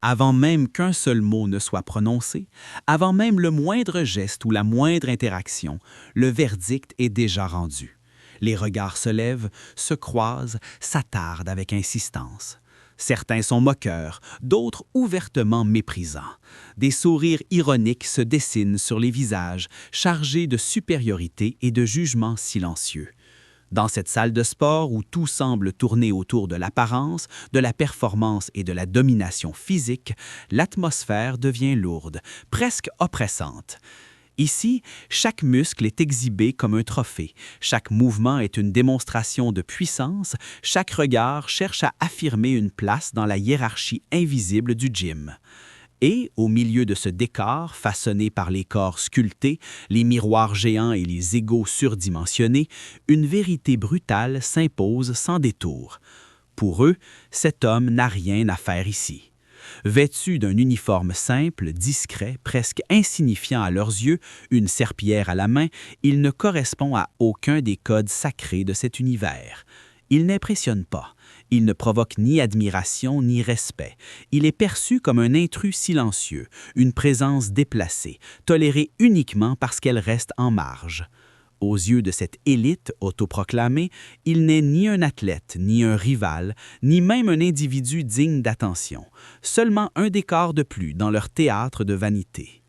Avant même qu'un seul mot ne soit prononcé, avant même le moindre geste ou la moindre interaction, le verdict est déjà rendu. Les regards se lèvent, se croisent, s'attardent avec insistance. Certains sont moqueurs, d'autres ouvertement méprisants. Des sourires ironiques se dessinent sur les visages, chargés de supériorité et de jugement silencieux. Dans cette salle de sport où tout semble tourner autour de l'apparence, de la performance et de la domination physique, l'atmosphère devient lourde, presque oppressante. Ici, chaque muscle est exhibé comme un trophée, chaque mouvement est une démonstration de puissance, chaque regard cherche à affirmer une place dans la hiérarchie invisible du gym. Et, au milieu de ce décor façonné par les corps sculptés, les miroirs géants et les égos surdimensionnés, une vérité brutale s'impose sans détour. Pour eux, cet homme n'a rien à faire ici. Vêtu d'un uniforme simple, discret, presque insignifiant à leurs yeux, une serpillière à la main, il ne correspond à aucun des codes sacrés de cet univers. Il n'impressionne pas. Il ne provoque ni admiration ni respect. Il est perçu comme un intrus silencieux, une présence déplacée, tolérée uniquement parce qu'elle reste en marge. Aux yeux de cette élite autoproclamée, il n'est ni un athlète, ni un rival, ni même un individu digne d'attention, seulement un décor de plus dans leur théâtre de vanité.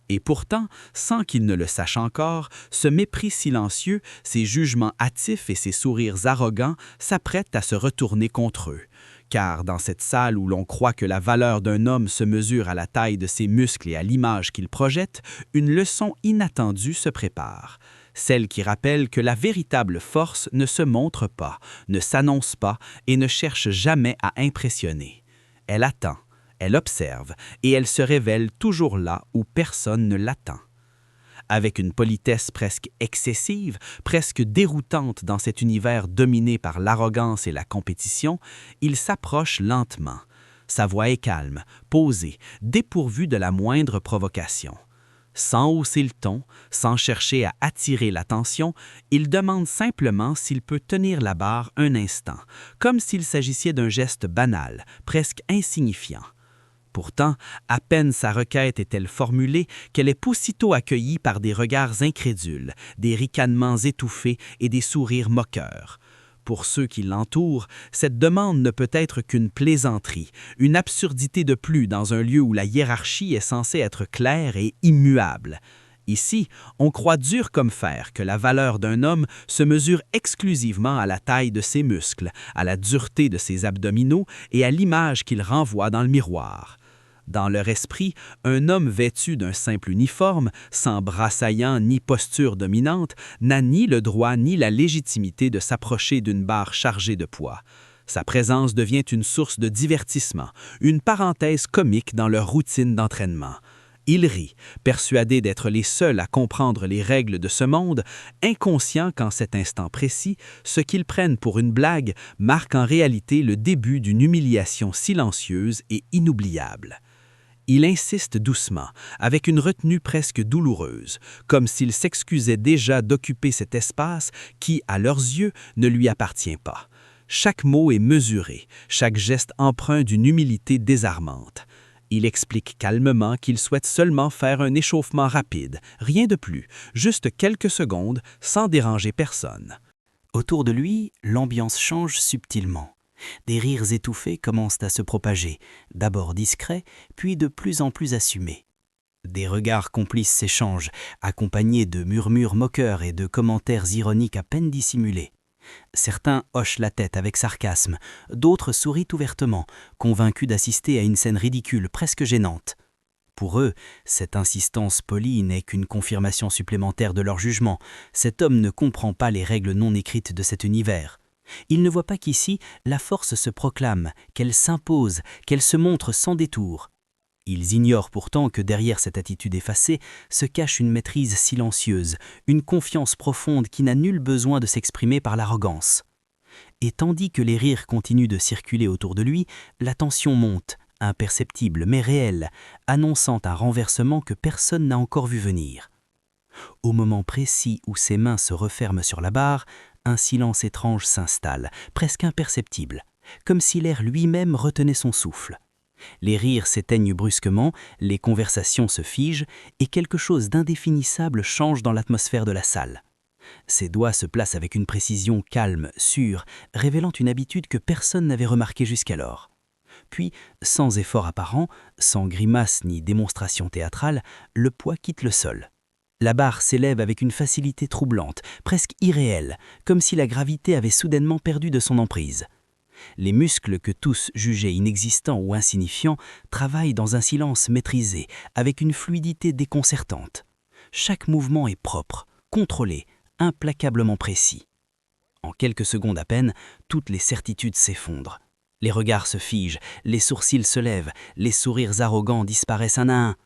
Et pourtant, sans qu'ils ne le sachent encore, ce mépris silencieux, ces jugements hâtifs et ces sourires arrogants s'apprêtent à se retourner contre eux. Car dans cette salle où l'on croit que la valeur d'un homme se mesure à la taille de ses muscles et à l'image qu'il projette, une leçon inattendue se prépare. Celle qui rappelle que la véritable force ne se montre pas, ne s'annonce pas et ne cherche jamais à impressionner. Elle attend. Elle observe et elle se révèle toujours là où personne ne l'attend. Avec une politesse presque excessive, presque déroutante dans cet univers dominé par l'arrogance et la compétition, il s'approche lentement. Sa voix est calme, posée, dépourvue de la moindre provocation. Sans hausser le ton, sans chercher à attirer l'attention, il demande simplement s'il peut tenir la barre un instant, comme s'il s'agissait d'un geste banal, presque insignifiant. Pourtant, à peine sa requête est-elle formulée qu'elle est aussitôt accueillie par des regards incrédules, des ricanements étouffés et des sourires moqueurs. Pour ceux qui l'entourent, cette demande ne peut être qu'une plaisanterie, une absurdité de plus dans un lieu où la hiérarchie est censée être claire et immuable. Ici, on croit dur comme fer que la valeur d'un homme se mesure exclusivement à la taille de ses muscles, à la dureté de ses abdominaux et à l'image qu'il renvoie dans le miroir. Dans leur esprit, un homme vêtu d'un simple uniforme, sans bras saillants ni posture dominante, n'a ni le droit ni la légitimité de s'approcher d'une barre chargée de poids. Sa présence devient une source de divertissement, une parenthèse comique dans leur routine d'entraînement. Ils rient, persuadés d'être les seuls à comprendre les règles de ce monde, inconscients qu'en cet instant précis, ce qu'ils prennent pour une blague marque en réalité le début d'une humiliation silencieuse et inoubliable. Il insiste doucement, avec une retenue presque douloureuse, comme s'il s'excusait déjà d'occuper cet espace qui, à leurs yeux, ne lui appartient pas. Chaque mot est mesuré, chaque geste empreint d'une humilité désarmante. Il explique calmement qu'il souhaite seulement faire un échauffement rapide, rien de plus, juste quelques secondes, sans déranger personne. Autour de lui, l'ambiance change subtilement. Des rires étouffés commencent à se propager, d'abord discrets, puis de plus en plus assumés. Des regards complices s'échangent, accompagnés de murmures moqueurs et de commentaires ironiques à peine dissimulés. Certains hochent la tête avec sarcasme, d'autres sourient ouvertement, convaincus d'assister à une scène ridicule, presque gênante. Pour eux, cette insistance polie n'est qu'une confirmation supplémentaire de leur jugement. Cet homme ne comprend pas les règles non écrites de cet univers. Ils ne voient pas qu'ici, la force se proclame, qu'elle s'impose, qu'elle se montre sans détour. Ils ignorent pourtant que derrière cette attitude effacée se cache une maîtrise silencieuse, une confiance profonde qui n'a nul besoin de s'exprimer par l'arrogance. Et tandis que les rires continuent de circuler autour de lui, la tension monte, imperceptible mais réelle, annonçant un renversement que personne n'a encore vu venir. Au moment précis où ses mains se referment sur la barre, un silence étrange s'installe, presque imperceptible, comme si l'air lui-même retenait son souffle. Les rires s'éteignent brusquement, les conversations se figent, et quelque chose d'indéfinissable change dans l'atmosphère de la salle. Ses doigts se placent avec une précision calme, sûre, révélant une habitude que personne n'avait remarquée jusqu'alors. Puis, sans effort apparent, sans grimace ni démonstration théâtrale, le poids quitte le sol. La barre s'élève avec une facilité troublante, presque irréelle, comme si la gravité avait soudainement perdu de son emprise. Les muscles que tous jugeaient inexistants ou insignifiants travaillent dans un silence maîtrisé, avec une fluidité déconcertante. Chaque mouvement est propre, contrôlé, implacablement précis. En quelques secondes à peine, toutes les certitudes s'effondrent. Les regards se figent, les sourcils se lèvent, les sourires arrogants disparaissent un à un.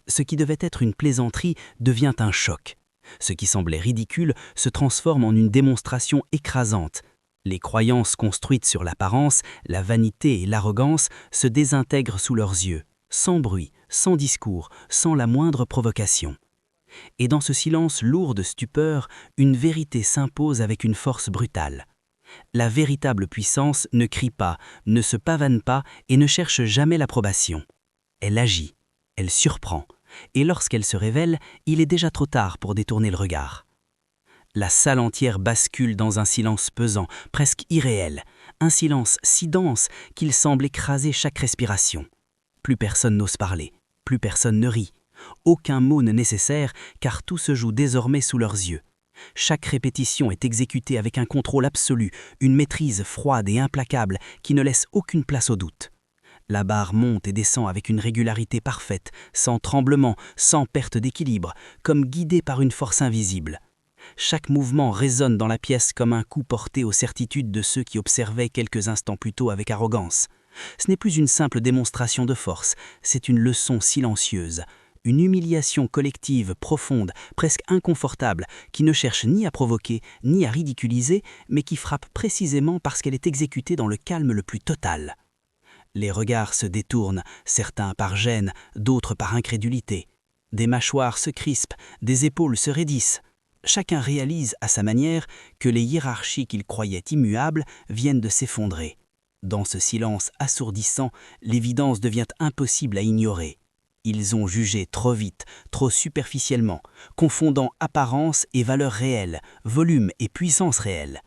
Ce qui devait être une plaisanterie devient un choc. Ce qui semblait ridicule se transforme en une démonstration écrasante. Les croyances construites sur l'apparence, la vanité et l'arrogance se désintègrent sous leurs yeux, sans bruit, sans discours, sans la moindre provocation. Et dans ce silence lourd de stupeur, une vérité s'impose avec une force brutale. La véritable puissance ne crie pas, ne se pavane pas et ne cherche jamais l'approbation. Elle agit, elle surprend, et lorsqu'elle se révèle, il est déjà trop tard pour détourner le regard. La salle entière bascule dans un silence pesant, presque irréel, un silence si dense qu'il semble écraser chaque respiration. Plus personne n'ose parler, plus personne ne rit. Aucun mot n'est nécessaire car tout se joue désormais sous leurs yeux. Chaque répétition est exécutée avec un contrôle absolu, une maîtrise froide et implacable qui ne laisse aucune place au doute. La barre monte et descend avec une régularité parfaite, sans tremblement, sans perte d'équilibre, comme guidée par une force invisible. Chaque mouvement résonne dans la pièce comme un coup porté aux certitudes de ceux qui observaient quelques instants plus tôt avec arrogance. Ce n'est plus une simple démonstration de force, c'est une leçon silencieuse. Une humiliation collective profonde, presque inconfortable, qui ne cherche ni à provoquer, ni à ridiculiser, mais qui frappe précisément parce qu'elle est exécutée dans le calme le plus total. Les regards se détournent, certains par gêne, d'autres par incrédulité. Des mâchoires se crispent, des épaules se raidissent. Chacun réalise à sa manière que les hiérarchies qu'il croyait immuables viennent de s'effondrer. Dans ce silence assourdissant, l'évidence devient impossible à ignorer. Ils ont jugé trop vite, trop superficiellement, confondant apparence et valeur réelle, volume et puissance réelle.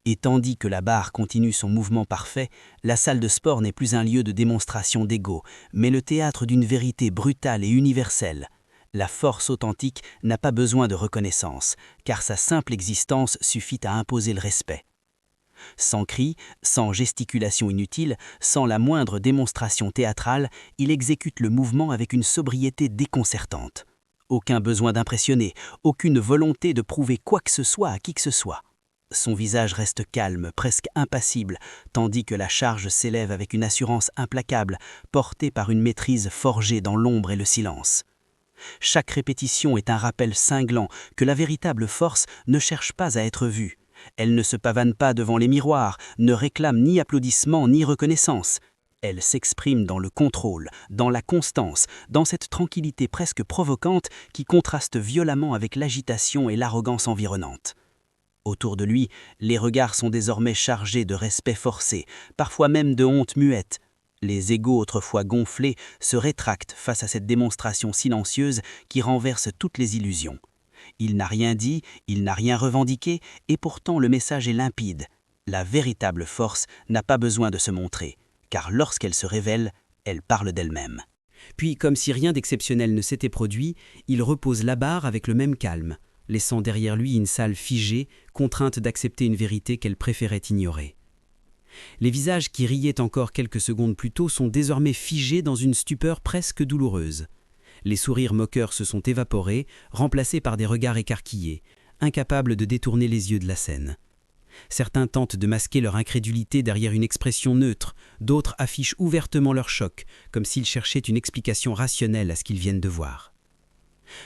Et tandis que la barre continue son mouvement parfait, la salle de sport n'est plus un lieu de démonstration d'ego, mais le théâtre d'une vérité brutale et universelle. La force authentique n'a pas besoin de reconnaissance, car sa simple existence suffit à imposer le respect. Sans cri, sans gesticulation inutile, sans la moindre démonstration théâtrale, il exécute le mouvement avec une sobriété déconcertante. Aucun besoin d'impressionner, aucune volonté de prouver quoi que ce soit à qui que ce soit. Son visage reste calme, presque impassible, tandis que la charge s'élève avec une assurance implacable, portée par une maîtrise forgée dans l'ombre et le silence. Chaque répétition est un rappel cinglant que la véritable force ne cherche pas à être vue. Elle ne se pavane pas devant les miroirs, ne réclame ni applaudissements ni reconnaissance. Elle s'exprime dans le contrôle, dans la constance, dans cette tranquillité presque provocante qui contraste violemment avec l'agitation et l'arrogance environnante. Autour de lui, les regards sont désormais chargés de respect forcé, parfois même de honte muette. Les égos autrefois gonflés se rétractent face à cette démonstration silencieuse qui renverse toutes les illusions. Il n'a rien dit, il n'a rien revendiqué, et pourtant le message est limpide. La véritable force n'a pas besoin de se montrer, car lorsqu'elle se révèle, elle parle d'elle-même. Puis, comme si rien d'exceptionnel ne s'était produit, il repose la barre avec le même calme, laissant derrière lui une salle figée, contrainte d'accepter une vérité qu'elle préférait ignorer. Les visages qui riaient encore quelques secondes plus tôt sont désormais figés dans une stupeur presque douloureuse. Les sourires moqueurs se sont évaporés, remplacés par des regards écarquillés, incapables de détourner les yeux de la scène. Certains tentent de masquer leur incrédulité derrière une expression neutre, d'autres affichent ouvertement leur choc, comme s'ils cherchaient une explication rationnelle à ce qu'ils viennent de voir.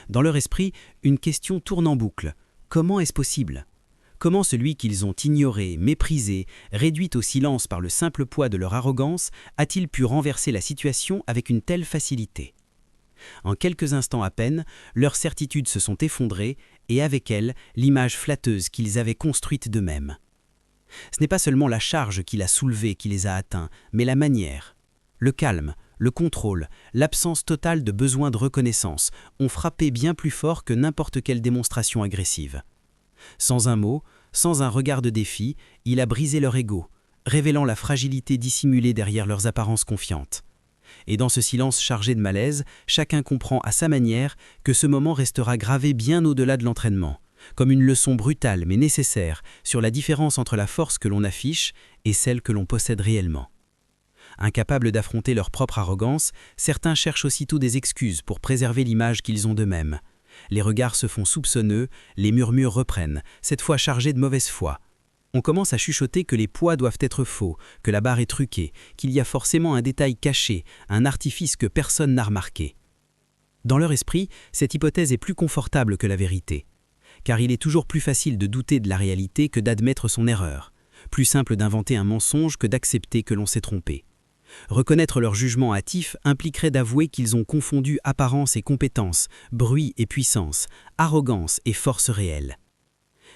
Dans leur esprit, une question tourne en boucle. Comment est-ce possible ? Comment celui qu'ils ont ignoré, méprisé, réduit au silence par le simple poids de leur arrogance, a-t-il pu renverser la situation avec une telle facilité ? En quelques instants à peine, leurs certitudes se sont effondrées et avec elles, l'image flatteuse qu'ils avaient construite d'eux-mêmes. Ce n'est pas seulement la charge qui l'a soulevé qui les a atteints, mais la manière. Le calme, le contrôle, l'absence totale de besoin de reconnaissance ont frappé bien plus fort que n'importe quelle démonstration agressive. Sans un mot, sans un regard de défi, il a brisé leur ego, révélant la fragilité dissimulée derrière leurs apparences confiantes. Et dans ce silence chargé de malaise, chacun comprend à sa manière que ce moment restera gravé bien au-delà de l'entraînement, comme une leçon brutale mais nécessaire sur la différence entre la force que l'on affiche et celle que l'on possède réellement. Incapables d'affronter leur propre arrogance, certains cherchent aussitôt des excuses pour préserver l'image qu'ils ont d'eux-mêmes. Les regards se font soupçonneux, les murmures reprennent, cette fois chargés de mauvaise foi. On commence à chuchoter que les poids doivent être faux, que la barre est truquée, qu'il y a forcément un détail caché, un artifice que personne n'a remarqué. Dans leur esprit, cette hypothèse est plus confortable que la vérité. Car il est toujours plus facile de douter de la réalité que d'admettre son erreur. Plus simple d'inventer un mensonge que d'accepter que l'on s'est trompé. Reconnaître leur jugement hâtif impliquerait d'avouer qu'ils ont confondu apparence et compétence, bruit et puissance, arrogance et force réelle.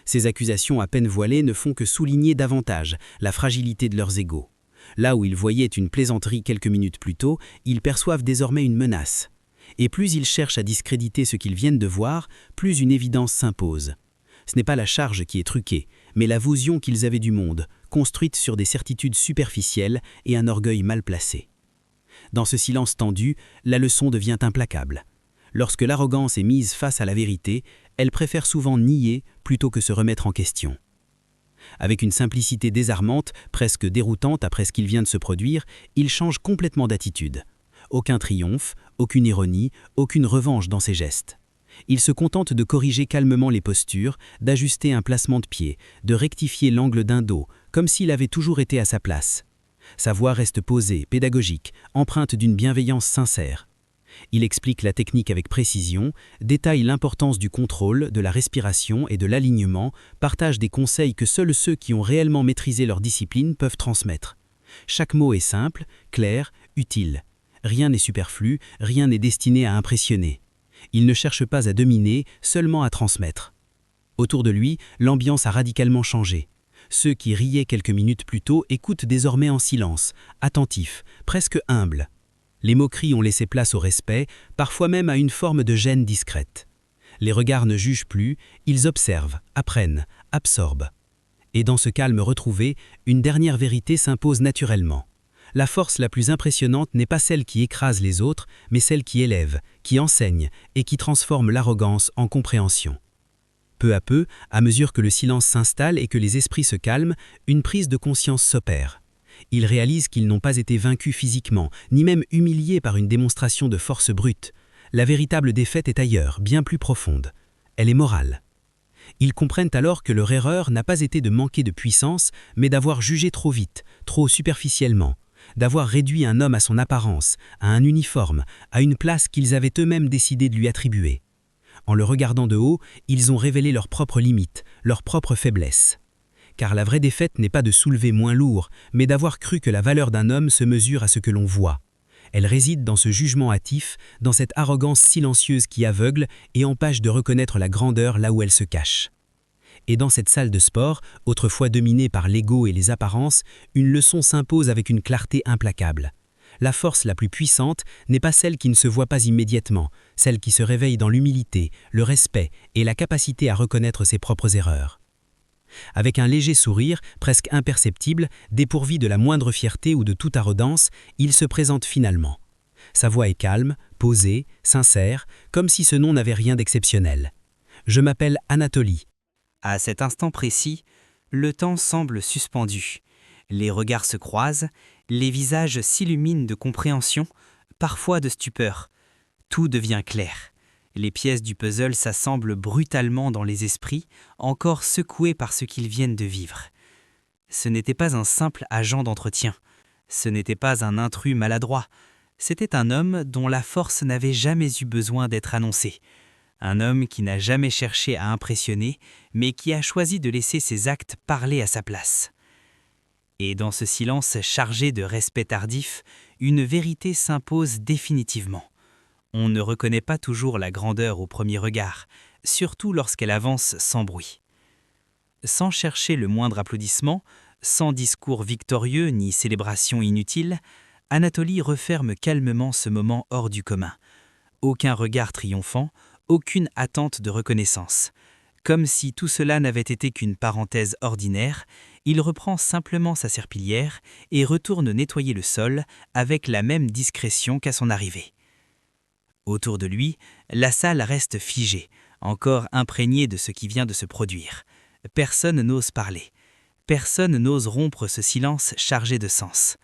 Ces accusations à peine voilées ne font que souligner davantage la fragilité de leurs égos. Là où ils voyaient une plaisanterie quelques minutes plus tôt, ils perçoivent désormais une menace. Et plus ils cherchent à discréditer ce qu'ils viennent de voir, plus une évidence s'impose. Ce n'est pas la charge qui est truquée, mais la vision qu'ils avaient du monde, construite sur des certitudes superficielles et un orgueil mal placé. Dans ce silence tendu, la leçon devient implacable. Lorsque l'arrogance est mise face à la vérité, elle préfère souvent nier plutôt que se remettre en question. Avec une simplicité désarmante, presque déroutante après ce qu'il vient de se produire, il change complètement d'attitude. Aucun triomphe, aucune ironie, aucune revanche dans ses gestes. Il se contente de corriger calmement les postures, d'ajuster un placement de pied, de rectifier l'angle d'un dos, comme s'il avait toujours été à sa place. Sa voix reste posée, pédagogique, empreinte d'une bienveillance sincère. Il explique la technique avec précision, détaille l'importance du contrôle, de la respiration et de l'alignement, partage des conseils que seuls ceux qui ont réellement maîtrisé leur discipline peuvent transmettre. Chaque mot est simple, clair, utile. Rien n'est superflu, rien n'est destiné à impressionner. Il ne cherche pas à dominer, seulement à transmettre. Autour de lui, l'ambiance a radicalement changé. Ceux qui riaient quelques minutes plus tôt écoutent désormais en silence, attentifs, presque humbles. Les moqueries ont laissé place au respect, parfois même à une forme de gêne discrète. Les regards ne jugent plus, ils observent, apprennent, absorbent. Et dans ce calme retrouvé, une dernière vérité s'impose naturellement. La force la plus impressionnante n'est pas celle qui écrase les autres, mais celle qui élève, qui enseigne et qui transforme l'arrogance en compréhension. Peu à peu, à mesure que le silence s'installe et que les esprits se calment, une prise de conscience s'opère. Ils réalisent qu'ils n'ont pas été vaincus physiquement, ni même humiliés par une démonstration de force brute. La véritable défaite est ailleurs, bien plus profonde. Elle est morale. Ils comprennent alors que leur erreur n'a pas été de manquer de puissance, mais d'avoir jugé trop vite, trop superficiellement, d'avoir réduit un homme à son apparence, à un uniforme, à une place qu'ils avaient eux-mêmes décidé de lui attribuer. En le regardant de haut, ils ont révélé leurs propres limites, leurs propres faiblesses. Car la vraie défaite n'est pas de soulever moins lourd, mais d'avoir cru que la valeur d'un homme se mesure à ce que l'on voit. Elle réside dans ce jugement hâtif, dans cette arrogance silencieuse qui aveugle et empêche de reconnaître la grandeur là où elle se cache. Et dans cette salle de sport, autrefois dominée par l'ego et les apparences, une leçon s'impose avec une clarté implacable. La force la plus puissante n'est pas celle qui ne se voit pas immédiatement, celle qui se réveille dans l'humilité, le respect et la capacité à reconnaître ses propres erreurs. Avec un léger sourire, presque imperceptible, dépourvu de la moindre fierté ou de toute arrogance, il se présente finalement. Sa voix est calme, posée, sincère, comme si ce nom n'avait rien d'exceptionnel. Je m'appelle Anatoly. À cet instant précis, le temps semble suspendu. Les regards se croisent, les visages s'illuminent de compréhension, parfois de stupeur. Tout devient clair. Les pièces du puzzle s'assemblent brutalement dans les esprits, encore secoués par ce qu'ils viennent de vivre. Ce n'était pas un simple agent d'entretien. Ce n'était pas un intrus maladroit. C'était un homme dont la force n'avait jamais eu besoin d'être annoncée. Un homme qui n'a jamais cherché à impressionner, mais qui a choisi de laisser ses actes parler à sa place. Et dans ce silence chargé de respect tardif, une vérité s'impose définitivement. On ne reconnaît pas toujours la grandeur au premier regard, surtout lorsqu'elle avance sans bruit. Sans chercher le moindre applaudissement, sans discours victorieux ni célébration inutile, Anatolie referme calmement ce moment hors du commun. Aucun regard triomphant, aucune attente de reconnaissance. Comme si tout cela n'avait été qu'une parenthèse ordinaire, il reprend simplement sa serpillière et retourne nettoyer le sol avec la même discrétion qu'à son arrivée. Autour de lui, la salle reste figée, encore imprégnée de ce qui vient de se produire. Personne n'ose parler. Personne n'ose rompre ce silence chargé de sens.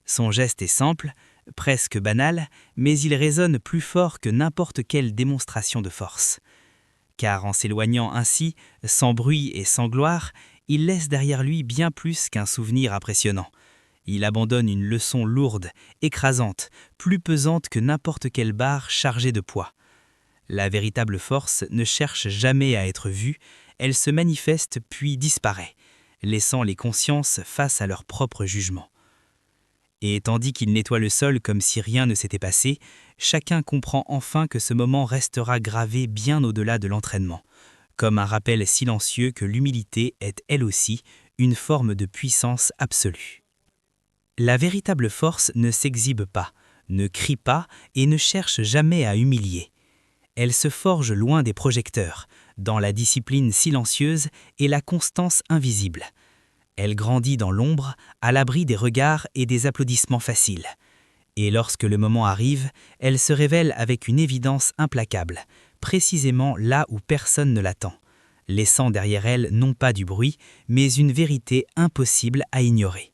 Son geste est simple, presque banal, mais il résonne plus fort que n'importe quelle démonstration de force. Car en s'éloignant ainsi, sans bruit et sans gloire, il laisse derrière lui bien plus qu'un souvenir impressionnant. Il abandonne une leçon lourde, écrasante, plus pesante que n'importe quelle barre chargée de poids. La véritable force ne cherche jamais à être vue, elle se manifeste puis disparaît, laissant les consciences face à leur propre jugement. Et tandis qu'il nettoie le sol comme si rien ne s'était passé, chacun comprend enfin que ce moment restera gravé bien au-delà de l'entraînement, comme un rappel silencieux que l'humilité est elle aussi une forme de puissance absolue. La véritable force ne s'exhibe pas, ne crie pas et ne cherche jamais à humilier. Elle se forge loin des projecteurs, dans la discipline silencieuse et la constance invisible. Elle grandit dans l'ombre, à l'abri des regards et des applaudissements faciles. Et lorsque le moment arrive, elle se révèle avec une évidence implacable, précisément là où personne ne l'attend, laissant derrière elle non pas du bruit, mais une vérité impossible à ignorer.